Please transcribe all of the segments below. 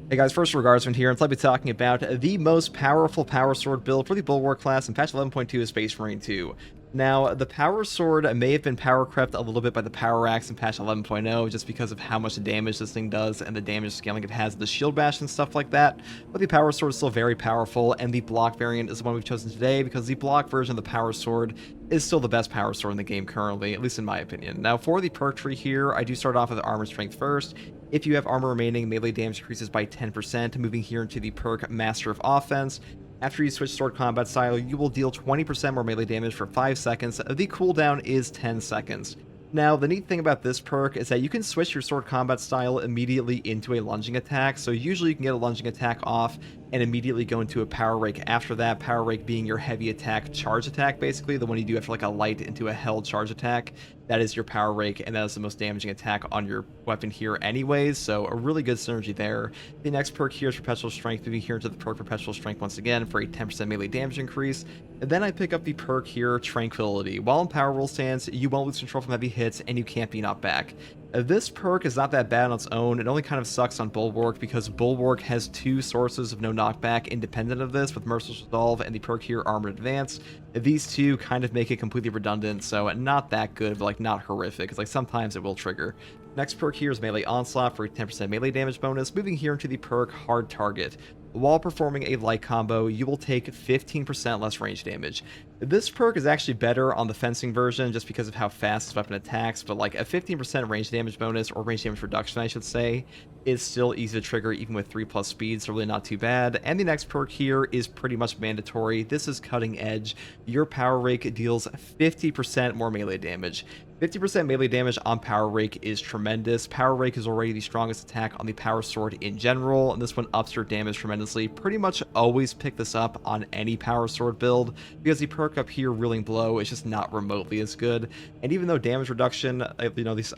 Hey guys, first regardsman here, and I'll be talking about the most powerful power sword build for the Bulwark class in patch 11.2 of Space Marine 2. Now, the power sword may have been power crept a little bit by the power axe in patch 11.0 just because of how much damage this thing does and the damage scaling it has, the shield bash and stuff like that, but the power sword is still very powerful, and the block variant is the one we've chosen today because the block version of the power sword is still the best power sword in the game currently, at least in my opinion. Now, for the perk tree here, I do start off with armor strength first. If you have armor remaining, melee damage increases by 10%, moving here into the perk Master of Offense. After you switch sword combat style, you will deal 20% more melee damage for 5 seconds. The cooldown is 10 seconds. Now, the neat thing about this perk is that you can switch your sword combat style immediately into a lunging attack, so usually you can get a lunging attack off and immediately go into a power rake after that, power rake being your heavy attack charge attack, basically, the one you do after like a light into a held charge attack. That is your power rake, and that is the most damaging attack on your weapon here anyways, so a really good synergy there. The next perk here is Perpetual Strength, moving here into the perk Perpetual Strength once again for a 10% melee damage increase. And then I pick up the perk here, Tranquility. While in power roll stance, you won't lose control from heavy hits, and you can't be knocked back. This perk is not that bad on its own. It only kind of sucks on Bulwark because Bulwark has two sources of no knockback independent of this, with Merciless Resolve and the perk here, Armored Advance. These two kind of make it completely redundant, so not that good, but like not horrific, because like sometimes it will trigger. Next perk here is Melee Onslaught for a 10% melee damage bonus, moving here into the perk Hard Target. While performing a light combo, you will take 15% less range damage. This perk is actually better on the fencing version just because of how fast this weapon attacks, but like a 15% range damage bonus, or range damage reduction I should say, is still easy to trigger even with 3+ speed, so really not too bad. And the next perk here is pretty much mandatory. This is Cutting Edge. Your Power Rake deals 50% more melee damage. 50% melee damage on Power Rake is tremendous. Power Rake is already the strongest attack on the Power Sword in general, and this one ups your damage tremendously. Pretty much always pick this up on any Power Sword build, because the perk up here, Ruling Blow, is just not remotely as good. And even though damage reduction, I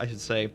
should say,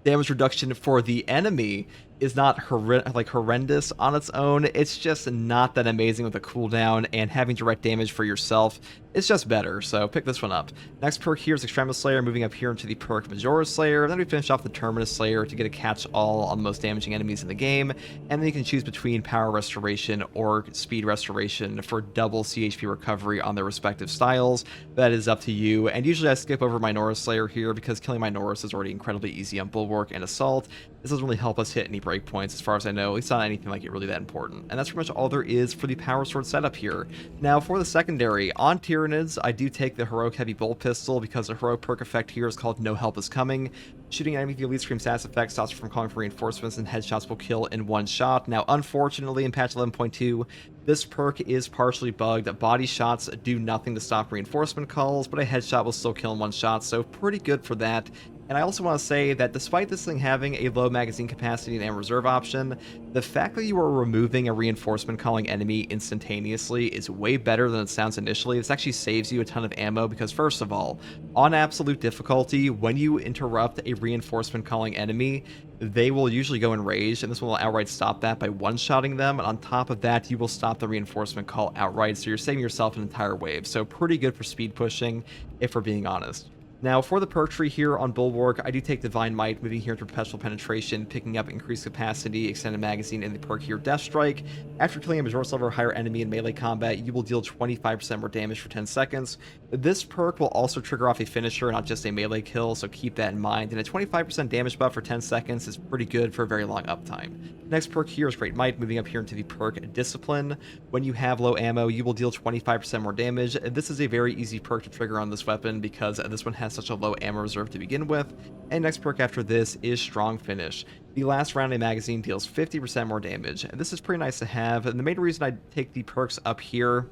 damage reduction for the enemy is not horrendous on its own, it's just not that amazing with a cooldown, and having direct damage for yourself is just better, so pick this one up. Next perk here is Extremis Slayer, moving up here into the perk Majora's Slayer, and then we finish off the Terminus Slayer to get a catch-all on the most damaging enemies in the game, and then you can choose between Power Restoration or Speed Restoration for double CHP recovery on their respective styles. That is up to you, and usually I skip over Minora's Slayer here because killing Minoris is already incredibly easy on Bulwark and Assault. This doesn't really help us hit any breakpoints as far as I know, at least not anything like it really that important. And that's pretty much all there is for the Power Sword setup here. Now for the secondary, on Tyranids, I do take the Heroic Heavy Bolt Pistol because the heroic perk effect here is called No Help Is Coming. Shooting an enemy with the Elite Scream status effect stops you from calling for reinforcements, and headshots will kill in one shot. Now unfortunately in patch 11.2, this perk is partially bugged. Body shots do nothing to stop reinforcement calls, but a headshot will still kill in one shot, so pretty good for that. And I also want to say that despite this thing having a low magazine capacity and reserve option, the fact that you are removing a reinforcement calling enemy instantaneously is way better than it sounds initially. This actually saves you a ton of ammo because, first of all, on absolute difficulty, when you interrupt a reinforcement calling enemy, they will usually go enraged, and this will outright stop that by one-shotting them. And on top of that, you will stop the reinforcement call outright, so you're saving yourself an entire wave. So pretty good for speed pushing, if we're being honest. Now, for the perk tree here on Bulwark, I do take Divine Might, moving here to Perpetual Penetration, picking up Increased Capacity, Extended Magazine, and the perk here, Death Strike. After killing a Majora's level or higher enemy in melee combat, you will deal 25% more damage for 10 seconds. This perk will also trigger off a finisher, not just a melee kill, so keep that in mind. And a 25% damage buff for 10 seconds is pretty good for a very long uptime. Next perk here is Great Might, moving up here into the perk Discipline. When you have low ammo, you will deal 25% more damage. This is a very easy perk to trigger on this weapon because this one has such a low ammo reserve to begin with. And next perk after this is Strong Finish. The last round a magazine deals 50% more damage, and this is pretty nice to have. And the main reason I take the perks up here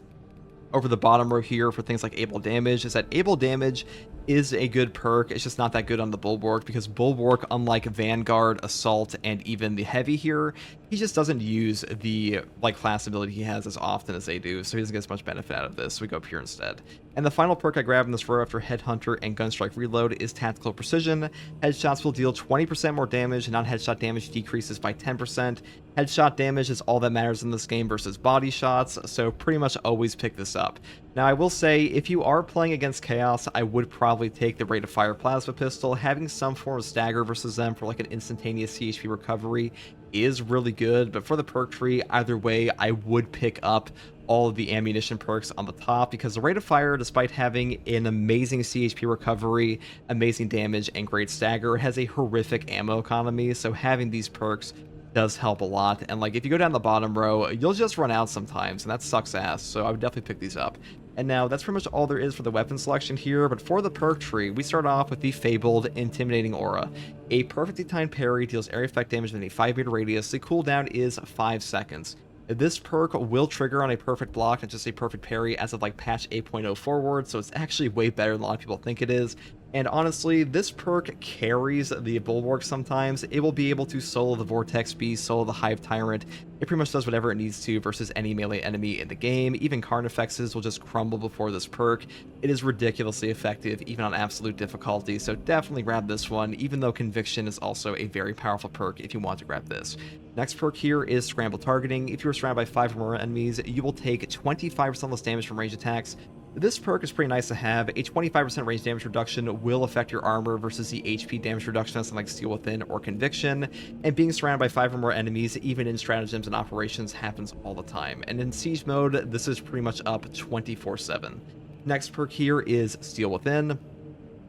over the bottom row here for things like Able Damage is that Able Damage is a good perk. It's just not that good on the Bulwark because Bulwark, unlike Vanguard, Assault, and even the Heavy here, he just doesn't use the class ability he has as often as they do, so he doesn't get as much benefit out of this, so we go up here instead. And the final perk I grab in this row after Headhunter and Gunstrike Reload is Tactical Precision. Headshots will deal 20% more damage, and non-headshot damage decreases by 10%. Headshot damage is all that matters in this game versus body shots, so pretty much always pick this up. Now, I will say, if you are playing against Chaos, I would probably take the Rate of Fire Plasma Pistol. Having some form of stagger versus them for like an instantaneous CHP recovery is really good, but for the perk tree, either way, I would pick up all of the ammunition perks on the top because the rate of fire, despite having an amazing CHP recovery, amazing damage, and great stagger, has a horrific ammo economy, so having these perks does help a lot. And like if you go down the bottom row, you'll just run out sometimes, and that sucks ass, so I would definitely pick these up. And now that's pretty much all there is for the weapon selection here, but for the perk tree, we start off with the fabled Intimidating Aura. A perfectly timed parry deals area effect damage within a 5-meter radius. The cooldown is 5 seconds. This perk will trigger on a perfect block, not just a perfect parry, as of like patch 8.0 forward, so it's actually way better than a lot of people think it is. And honestly, this perk carries the Bulwark sometimes. It will be able to solo the Vortex Beast, solo the Hive Tyrant. It pretty much does whatever it needs to versus any melee enemy in the game. Even Carnifexes will just crumble before this perk. It is ridiculously effective, even on absolute difficulty, so definitely grab this one, even though Conviction is also a very powerful perk if you want to grab this. Next perk here is Scramble Targeting. If you are surrounded by 5 or more enemies, you will take 25% less damage from range attacks. This perk is pretty nice to have. A 25% range damage reduction will affect your armor versus the HP damage reduction on something like Steel Within or Conviction, and being surrounded by 5 or more enemies, even in stratagems and operations, happens all the time. And in siege mode, this is pretty much up 24/7. Next perk here is Steel Within.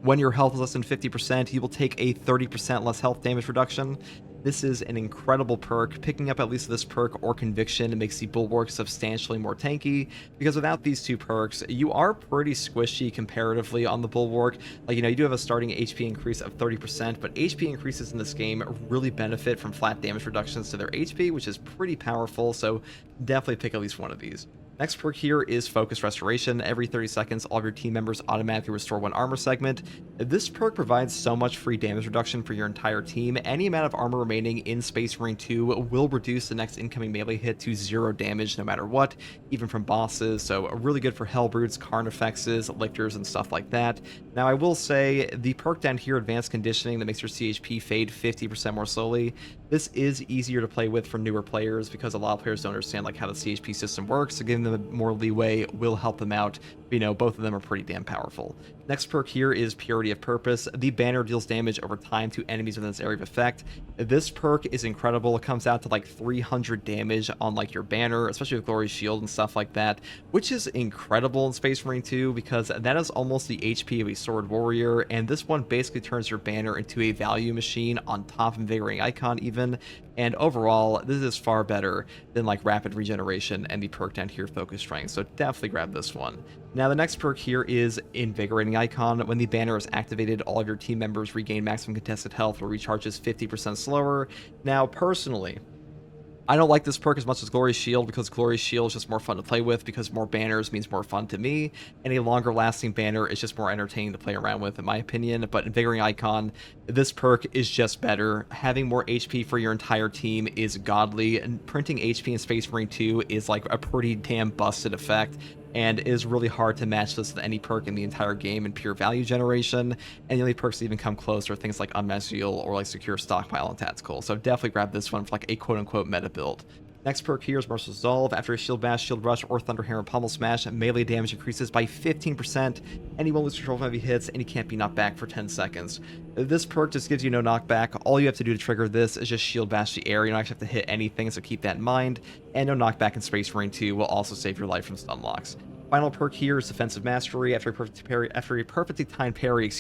When your health is less than 50%, you will take a 30% less health damage reduction. This is an incredible perk. Picking up at least this perk or Conviction makes the Bulwark substantially more tanky, because without these two perks, you are pretty squishy comparatively on the Bulwark. Like, you do have a starting HP increase of 30%, but HP increases in this game really benefit from flat damage reductions to their HP, which is pretty powerful, so definitely pick at least one of these. Next perk here is Focus Restoration. Every 30 seconds, all of your team members automatically restore 1 armor segment. This perk provides so much free damage reduction for your entire team. Any amount of armor remaining in Space Marine 2 will reduce the next incoming melee hit to 0 damage no matter what, even from bosses, so really good for Hellbrutes, Carnifexes, Lictors, and stuff like that. Now, I will say, the perk down here, Advanced Conditioning, that makes your CHP fade 50% more slowly, this is easier to play with for newer players because a lot of players don't understand like how the CHP system works, so giving them more leeway will help them out. Both of them are pretty damn powerful. Next perk here is Purity of Purpose. The banner deals damage over time to enemies within its area of effect. This perk is incredible. It comes out to like 300 damage on like your banner, especially with Glory Shield and stuff like that, which is incredible in Space Marine 2 because that is almost the HP of a Sword Warrior, and this one basically turns your banner into a value machine on top of Invigorating Icon even, and overall, this is far better than like Rapid Regeneration and the perk down here, Focus Strength, so definitely grab this one. Now, the next perk here is Invigorating Icon. When the banner is activated, all of your team members regain maximum contested health, or recharges 50% slower. Now, personally, I don't like this perk as much as Glory Shield because Glory Shield is just more fun to play with because more banners means more fun to me, and a longer lasting banner is just more entertaining to play around with in my opinion. But Invigorating Icon, this perk is just better. Having more HP for your entire team is godly, and printing HP in Space Marine 2 is like a pretty damn busted effect, and is really hard to match this with any perk in the entire game in pure value generation, and the only perks that even come close are things like Unmasked Zeal or like Secure Stockpile and Tactical, so definitely grab this one for like a quote-unquote meta build. Next perk here is Merciless Resolve. After a Shield Bash, Shield Rush, or Thunderhammer Pummel Smash, melee damage increases by 15%, and you won't lose control of heavy hits, and you can't be knocked back for 10 seconds. This perk just gives you no knockback. All you have to do to trigger this is just Shield Bash the air. You don't actually have to hit anything, so keep that in mind, and no knockback in Space Marine 2 will also save your life from stun locks. Final perk here is Defensive Mastery. After a perfectly timed parry,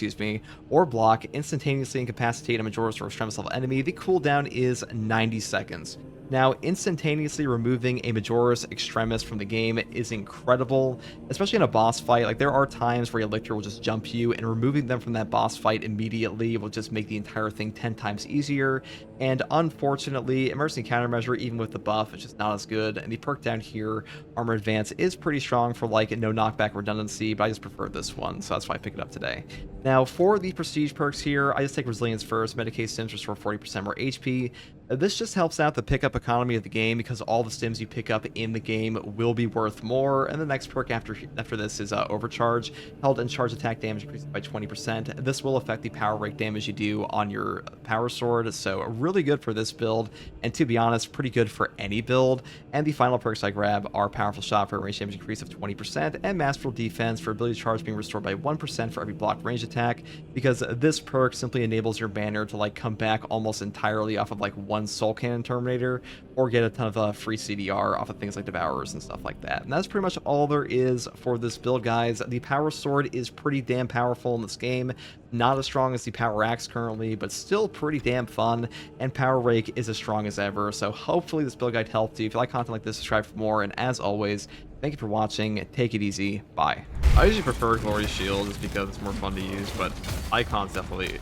or block, instantaneously incapacitate a Majoris or Extremis level enemy. The cooldown is 90 seconds. Now, instantaneously removing a Majoris Extremis from the game is incredible, especially in a boss fight. Like, there are times where your Lictor will just jump you, and removing them from that boss fight immediately will just make the entire thing 10 times easier. And unfortunately, Emergency Countermeasure, even with the buff, is just not as good. And the perk down here, Armor Advance, is pretty strong for like no knockback redundancy, but I just prefer this one, so that's why I picked it up today. Now, for the prestige perks here, I just take Resilience first. Medicate Stims restore 40% more HP. This just helps out the pickup economy of the game because all the stims you pick up in the game will be worth more. And the next perk after this is Overcharge. Held and charge attack damage increases by 20%. This will affect the power rate damage you do on your power sword, so really good for this build, and to be honest, pretty good for any build. And the final perks I grab are Powerful Shot for a range damage increase of 20%, and Masterful Defense for ability charge being restored by 1% for every blocked range attack, because this perk simply enables your banner to like come back almost entirely off of like one run Soul Cannon Terminator or get a ton of free CDR off of things like Devourers and stuff like that. And that's pretty much all there is for this build, guys. The Power Sword is pretty damn powerful in this game. Not as strong as the Power Axe currently, but still pretty damn fun. And Power Rake is as strong as ever. So hopefully this build guide helped you. If you like content like this, subscribe for more. And as always, thank you for watching. Take it easy. Bye. I usually prefer Glory Shield just because it's more fun to use, but Icon's definitely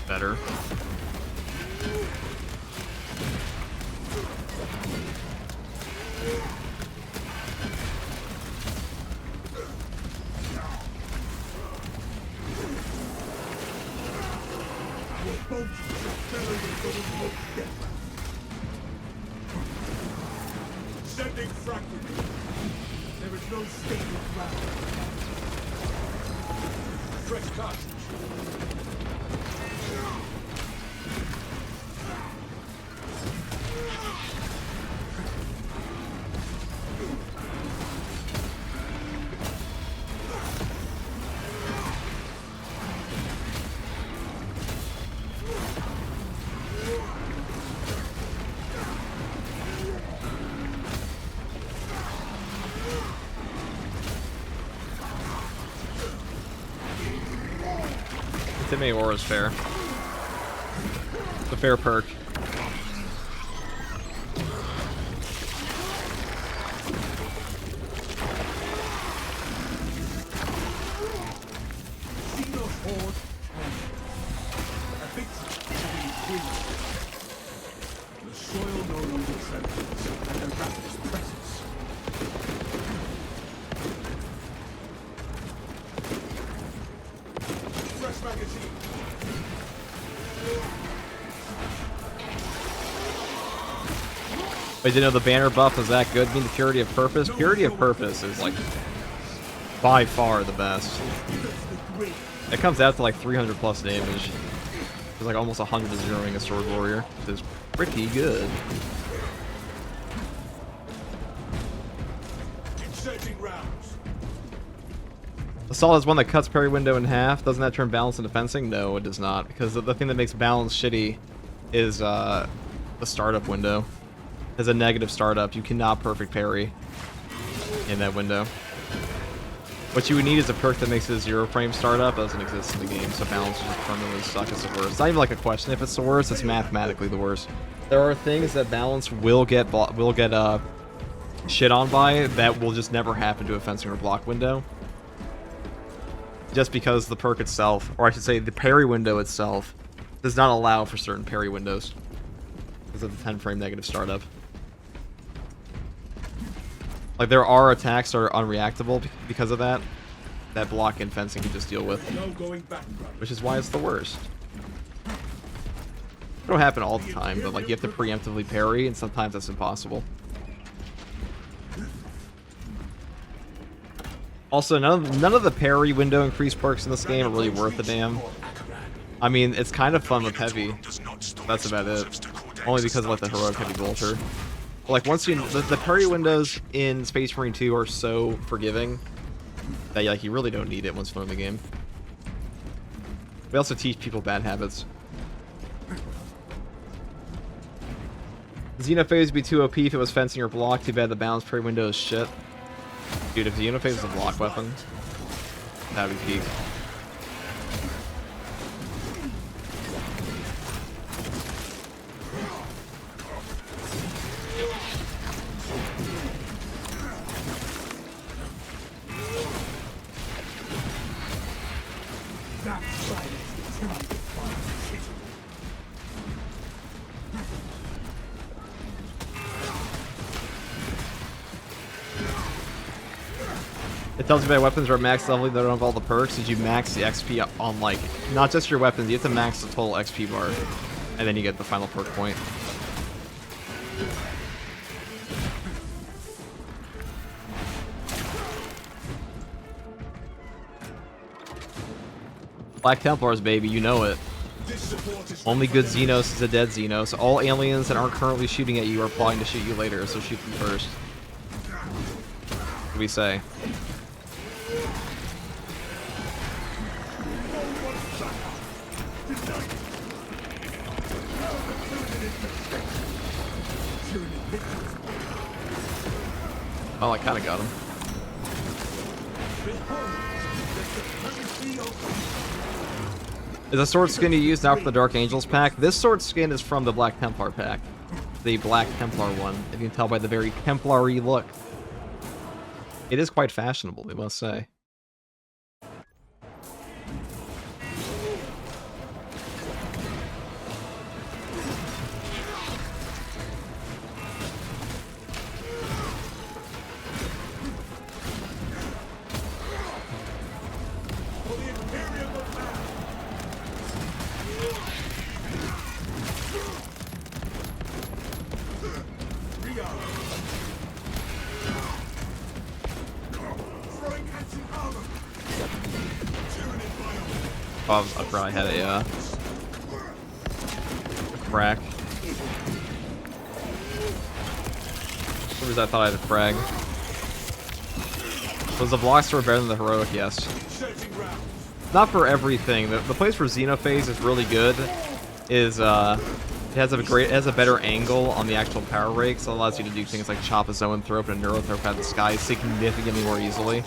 better. Sending fragment. There is no stable ground. Fresh cartridge. Intimidating Aura is fair. It's a fair perk. The soil no longer trembles, and the rapid's presence. Fresh magazine. But you know the banner buff is that good? I mean, the Purity of Purpose? Purity of Purpose is like by far the best. It comes out to like 300 plus damage. It's like almost 100 to zeroing a Sword Warrior, which is pretty good. Inserting rounds. Assault is one that cuts parry window in half. Doesn't that turn balance into fencing? No, it does not. Because the thing that makes balance shitty is the startup window. As a negative startup, you cannot perfect parry in that window. What you would need is a perk that makes it a 0-frame startup. Doesn't exist in the game, so balance will just permanently suck as the worst. It's not even like a question if it's the worst, it's mathematically the worst. There are things that balance will get shit on by that will just never happen to a fencing or block window. Just because the perk itself, or I should say the parry window itself, does not allow for certain parry windows because of the 10-frame negative startup. Like, there are attacks that are unreactable because of that. That block and fencing can just deal with. No going back, which is why it's the worst. It don't happen all the time, but like you have to preemptively parry, and sometimes that's impossible. Also, none of the parry window increase perks in this game are really worth a damn. I mean, it's kind of fun with heavy. That's about it. Only because of like the heroic heavy bolter. Like once you the parry windows in Space Marine 2 are so forgiving that like you really don't need it once you learn the game. We also teach people bad habits. Xenophase would be too OP if it was fencing or block. Too bad the balance parry window is shit. Dude, if Xenophase is a block weapon, that would be peak. It tells you my weapons are max level, they don't have all the perks. Did you max the XP on, like, not just your weapons, you have to max the total XP bar, and then you get the final perk point. Black Templars, baby, you know it. Only good Xenos is a dead Xenos. All aliens that aren't currently shooting at you are plotting to shoot you later, so shoot them first. What do we say? Oh, I kind of got him. Is the sword skin you use now for the Dark Angels pack? This sword skin is from the Black Templar pack. The Black Templar one, if you can tell by the very Templar-y look. It is quite fashionable, we must say. I probably had a frag. For some reason I thought I had a frag. Was the block sword better than the heroic? Yes. Not for everything. The place where Xenophase is really good is it has a better angle on the actual power rake, so it allows you to do things like chop a zoanthrope and a neurothrope out of the sky significantly more easily.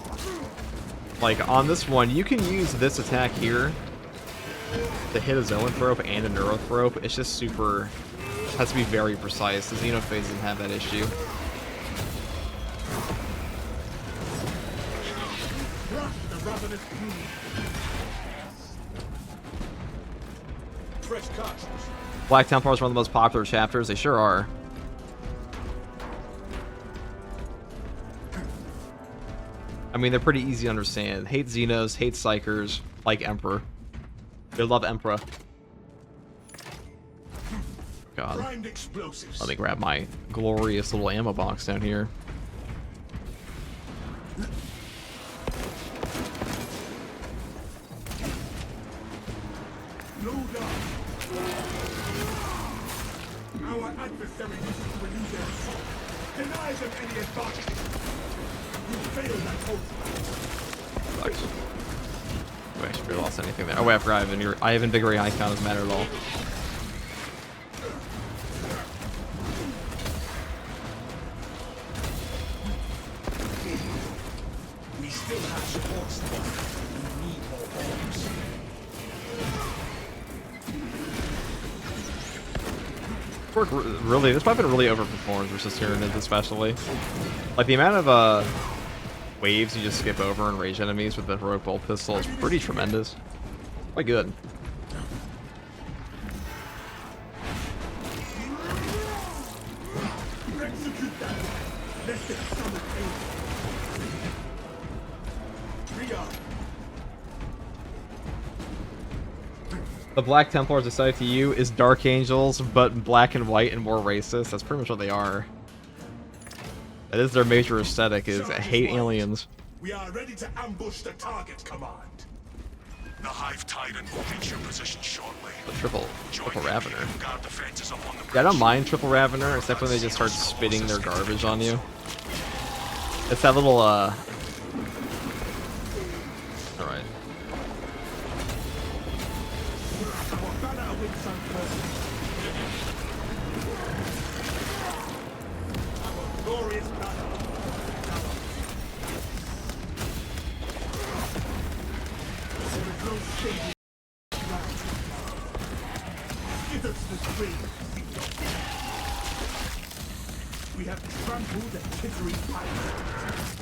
Like on this one, you can use this attack here to hit a zoanthrope and a neurothrope. It's just super, it has to be very precise. The Xenophase doesn't have that issue. Black Templars are one of the most popular chapters. They sure are. I mean, they're pretty easy to understand. Hate Xenos, hate Psychers, like Emperor. They love Emperor. God. Let me grab my glorious little ammo box down here. Our adversary uses to renew their assault. Deny them any advantage. You failed that hope. Sucks. Oh, I should have lost anything there. Oh wait, I forgot I have Invigorating Icon, doesn't matter at all. We still have support squad. We need more bombs. Really, this weapon really overperforms versus Tyranids especially. Like the amount of waves you just skip over and rage enemies with the heroic bolt pistol is pretty tremendous. Quite good. Execute that. Let's get some The Black Templars decided to you is Dark Angels, but black and white and more racist. That's pretty much what they are. That is their major aesthetic, is hate aliens. We are ready to ambush the target, command. The Hive Titan will reach your position shortly. The triple Ravener. Yeah, I don't mind triple Ravener, except when they just start spitting their garbage on you. It's that little Alright. We have trampled the Kittery Pirates.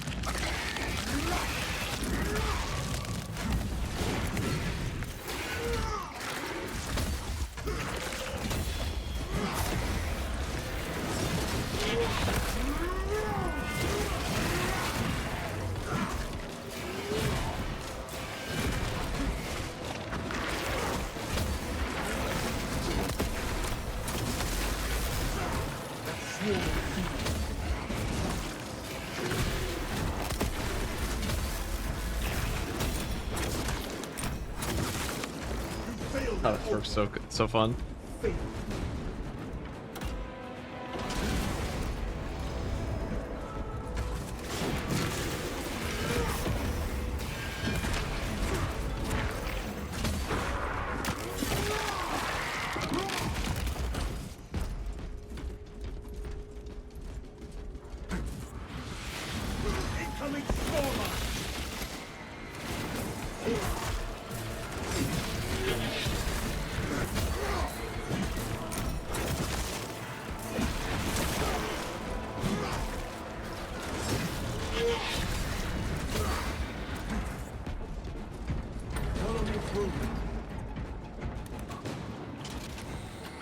Oh, this works so good, so fun.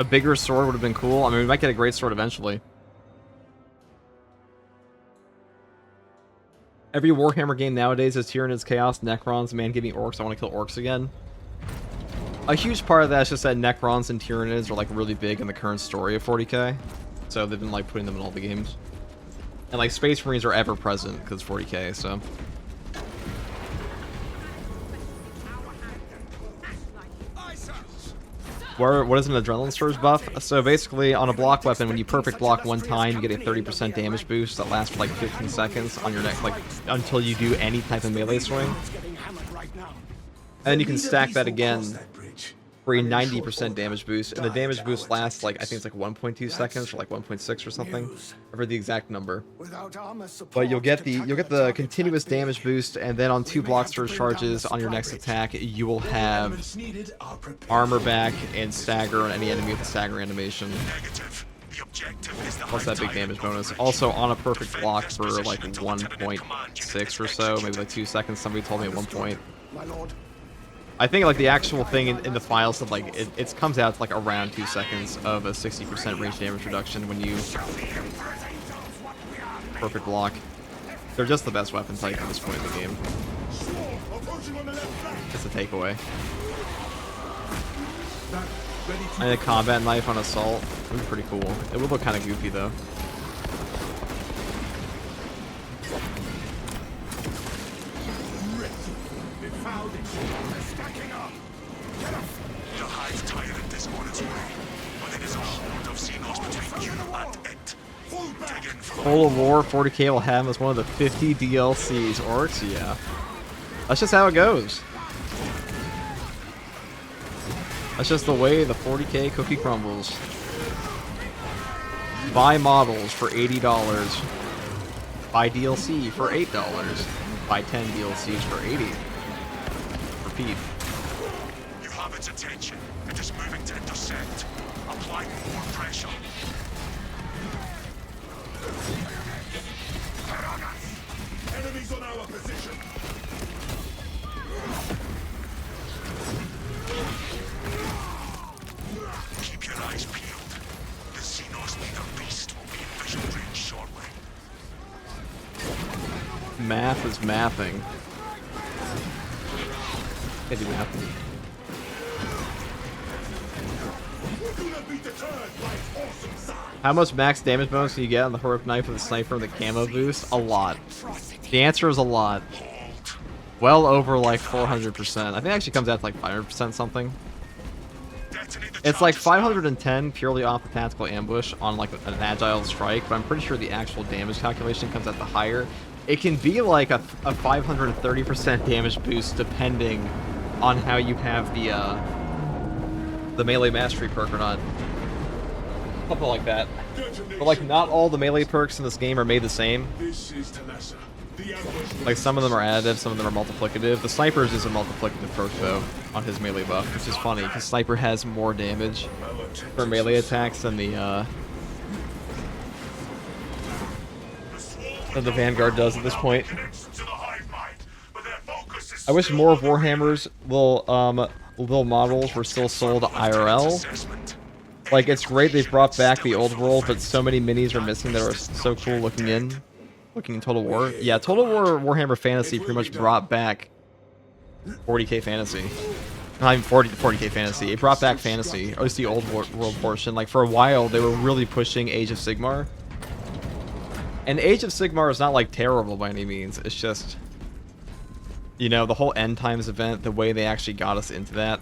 A bigger sword would have been cool. I mean, we might get a great sword eventually. Every Warhammer game nowadays is Tyranids, Chaos, Necrons, man giving orcs. I want to kill orcs again. A huge part of that is just that Necrons and Tyranids are like really big in the current story of 40k. So they've been like putting them in all the games. And like Space Marines are ever present because 40k, so. What is an Adrenaline Surge buff? So basically, on a block weapon, when you perfect block one time, you get a 30% damage boost that lasts for like 15 seconds on your next, like, until you do any type of melee swing. And then you can stack that again for a 90% damage boost, and the damage boost lasts like, I think it's like 1.2 seconds or like 1.6 or something. I forget the exact number. But you'll get the continuous damage boost, and then on 2 block surge charges on your next attack, you will have armor back and stagger on any enemy with a stagger animation. Plus that big damage bonus. Also on a perfect block for like 1.6 or so, maybe like 2 seconds. Somebody told me at one point. I think like the actual thing in the file said like it comes out to like around 2 seconds of a 60% range damage reduction when you perfect block. They're just the best weapon type at this point in the game. It's a takeaway. And a combat knife on assault would be pretty cool. It would look kind of goofy though. Full of War 40k will have as one of the 50 DLCs. Orcs, yeah. That's just how it goes. That's just the way the 40k cookie crumbles. Buy models for $80. Buy DLC for $8. Buy 10 DLCs for $80. Repeat. You have its attention. It is moving to intercept. Apply more pressure. Enemies on our position. Keep your eyes peeled. The Xenos leader beast will be in vision range shortly. Math is mathing. Can't do math. Do not be deterred by awesome size. How much max damage bonus can you get on the heroic knife with the sniper and the camo boost? A lot. The answer is a lot. Well over like 400%. I think it actually comes out to like 500% something. It's like 510 purely off the tactical ambush on like an agile strike, but I'm pretty sure the actual damage calculation comes out the higher. It can be like a 530% damage boost depending on how you have the melee mastery perk or not. Something like that. But like not all the melee perks in this game are made the same. Like some of them are additive, some of them are multiplicative. The sniper's is a multiplicative perk though on his melee buff, which is funny because sniper has more damage for melee attacks than the Vanguard does at this point. I wish more of Warhammer's little models were still sold IRL. Like, it's great they've brought back the old world, but so many minis are missing that are so cool looking in Total War. Yeah, Total War Warhammer Fantasy pretty much brought back 40k Fantasy. Not even 40k Fantasy. It brought back Fantasy, or at least the old world portion. Like, for a while, they were really pushing Age of Sigmar. And Age of Sigmar is not, like, terrible by any means. It's just, you know, the whole End Times event, the way they actually got us into that.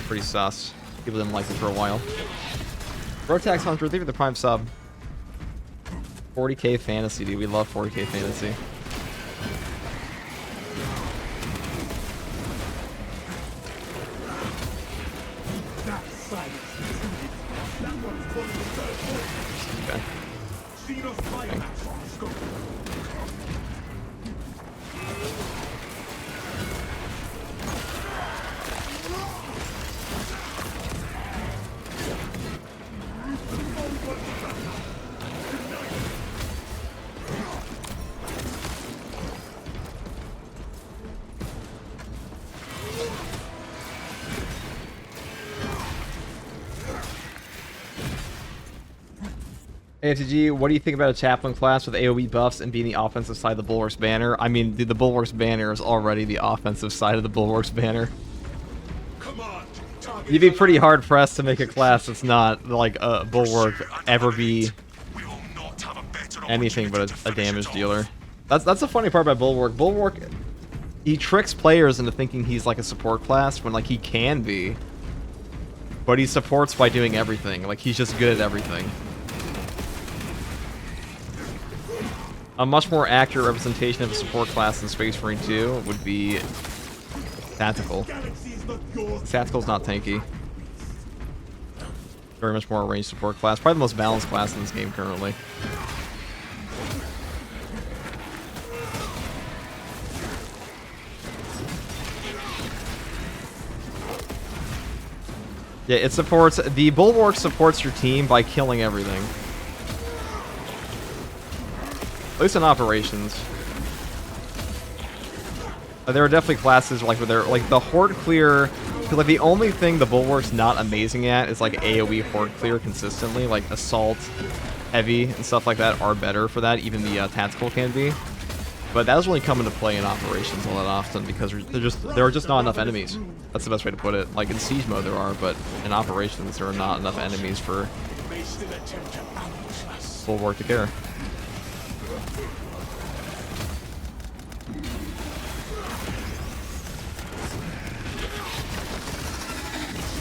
Pretty sus. People didn't like it for a while. Rotax Hunter, thank you for the Prime sub. 40k Fantasy, dude. We love 40k Fantasy. Okay. AFTG, what do you think about a chaplain class with AoE buffs and being the offensive side of the Bulwark's banner? I mean, the Bulwark's banner is already the offensive side of the Bulwark's banner. Come on, target You'd be pretty hard pressed to make a class that's not like a Bulwark ever be We will not have a better anything but opportunity a to finish damage it dealer. off. That's the funny part about Bulwark. Bulwark, he tricks players into thinking he's like a support class when like he can be, but he supports by doing everything. Like he's just good at everything. A much more accurate representation of a support class in Space Marine 2 would be Tactical. Galaxy is not yours. Tactical's not tanky. Very much more a ranged support class. Probably the most balanced class in this game currently. Yeah, it supports... The Bulwark supports your team by killing everything. At least in operations. There are definitely classes like where they're like the horde clear. Like the only thing the Bulwark's not amazing at is like AoE horde clear consistently. Like assault, heavy, and stuff like that are better for that. Even the tactical can be. But that doesn't really come into play in operations all that often because there are just not enough enemies. That's the best way to put it. Like in siege mode there are, but in operations there are not enough enemies for May still attempt to ambush us. Bulwark to care.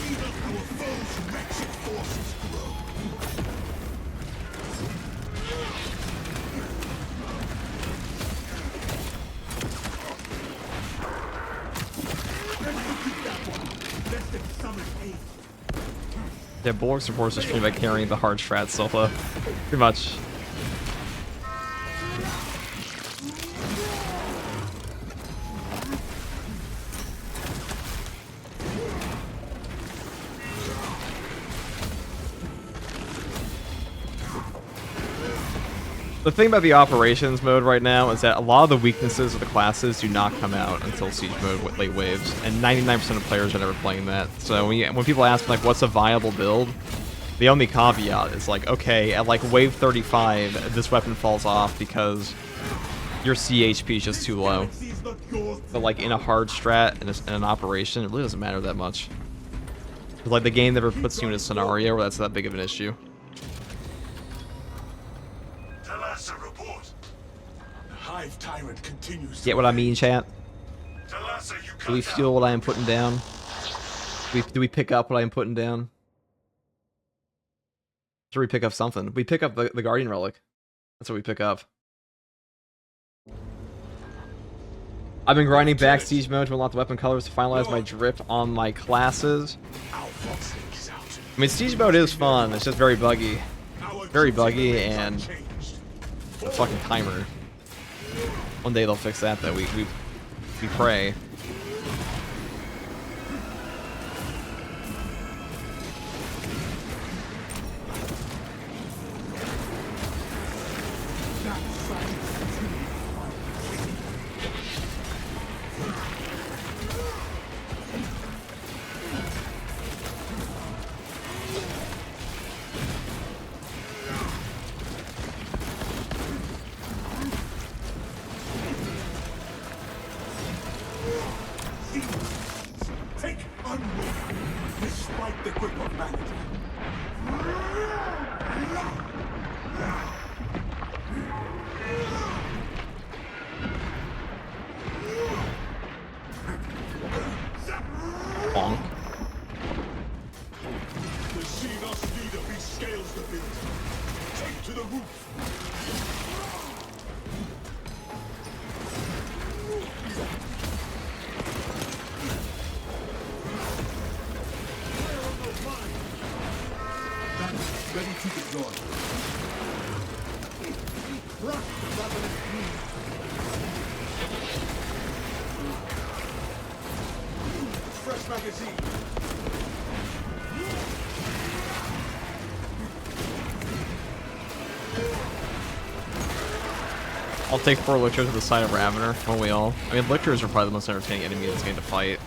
Even our foes' wretched forces grow. Execute that one. Let them summon aid. Yeah, Bulwark supports the stream by carrying the hard strat solo. Pretty much. The thing about the operations mode right now is that a lot of the weaknesses of the classes do not come out until siege mode with late waves, and 99% of players are never playing that. So when people ask like what's a viable build, the only caveat is like, okay, at like wave 35, this weapon falls off because your CHP is just too low. Galaxy is not yours. But like in a hard strat and in an operation, it really doesn't matter that much. 'Cause, like the game never puts you in a scenario where that's that big of an issue. Talassa report. The Hive Tyrant continues. Get what I mean, chat? Talassa, you Do we feel what I am putting down? Do we pick up what I am putting down? Should we pick up something? We pick up the Guardian Relic. That's what we pick up. I've been grinding back siege mode to unlock the weapon colors to finalize my drip on my classes. Our fox link is out. I mean, siege mode is fun. It's just very buggy. Our Very duty buggy remains and unchanged. a fucking timer. One day they'll fix that. Though we pray. Take unwilling, despite the grip of vanity. Bonk. The Xenos leader rescales the building. Take to the roof. That's ready to deploy. Rock the ravenous beam. Fresh magazine. I'll take 4 lictors to the side of Ravener, won't we all? I mean, lictors are probably the most entertaining enemy in this game to fight.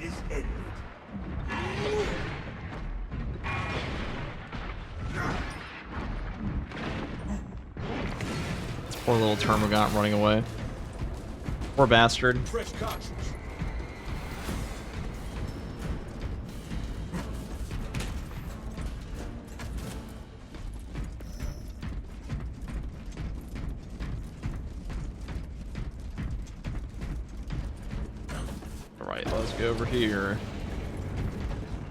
is ended. Poor little Termagant running away. Poor bastard. Fresh cartridge. Alright, let's go over here.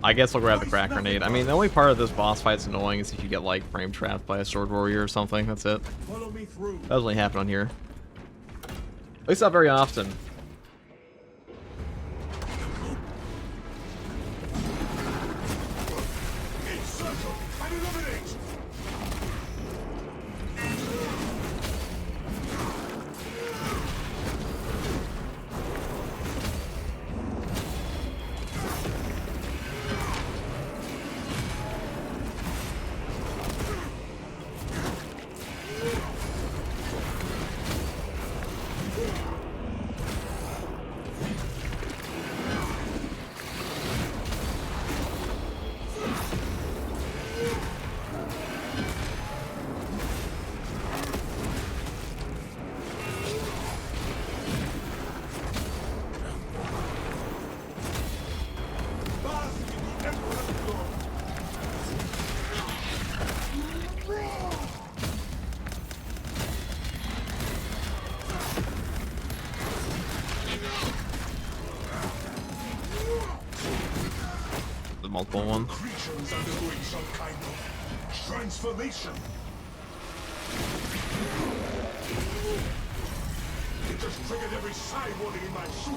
I guess I'll grab the crack grenade. I mean, the only part of this boss fight's annoying is if you get, like, frame trapped by a sword warrior or something. That's it. Follow me through. That doesn't really happen on here. At least not very often. Encircle and eliminate. The multiple one. Creatures undergoing some kind of transformation. It just triggered every side warning in my suit.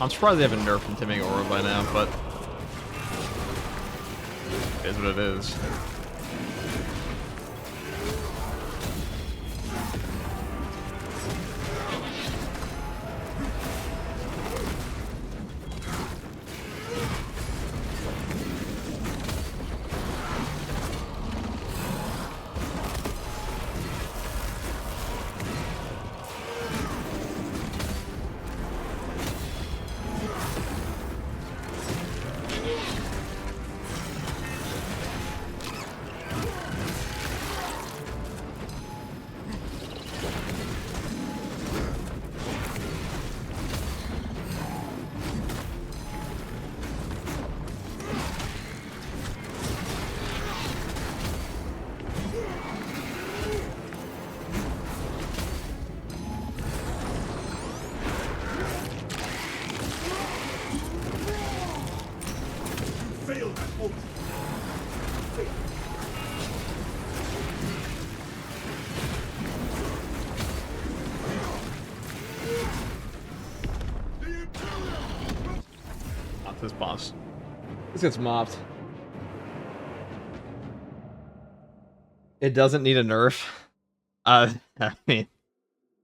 I'm surprised they haven't nerfed Intimidating Aura by now, but it is what it is. Failed at both. Not this boss. This gets mopped. It doesn't need a nerf. I mean,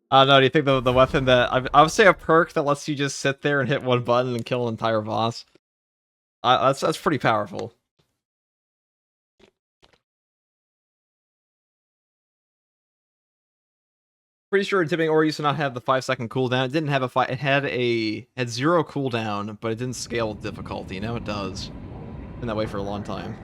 I don't know. Do you think the weapon that I would say a perk that lets you just sit there and hit one button and kill an entire boss? That's pretty powerful. Pretty sure Intimidating Aura used to not have the 5-second cooldown. It didn't have a it had 0 cooldown, but it didn't scale with difficulty. Now it does. Been that way for a long time.